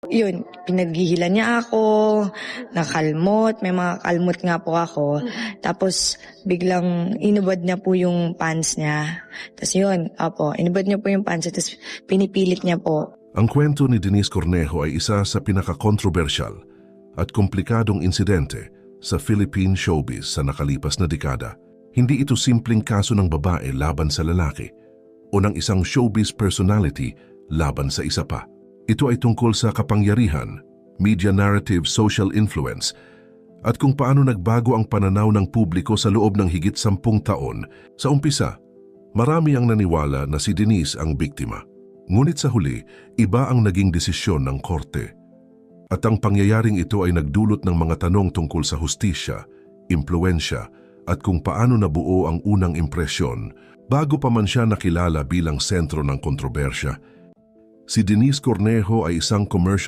Yun, pinaghihilan niya ako, nakalmot, may mga kalmot nga po ako. Tapos biglang inubad niya po yung pants niya. Tapos yun, inubad niya po yung pants niya, tapos pinipilit niya po. Ang kwento ni Denise Cornejo ay isa sa pinaka-controversial at komplikadong insidente sa Philippine showbiz sa nakalipas na dekada. Hindi ito simpleng kaso ng babae laban sa lalaki o ng isang showbiz personality laban sa isa pa. Ito ay tungkol sa kapangyarihan, media narrative, social influence, at kung paano nagbago ang pananaw ng publiko sa loob ng higit 10 taon. Sa umpisa, marami ang naniwala na si Denise ang biktima. Ngunit sa huli, iba ang naging desisyon ng korte. At ang pangyayaring ito ay nagdulot ng mga tanong tungkol sa hustisya, impluensya, at kung paano nabuo ang unang impresyon bago pa man siya nakilala bilang sentro ng kontrobersya. Si Denise Cornejo ay isang commercial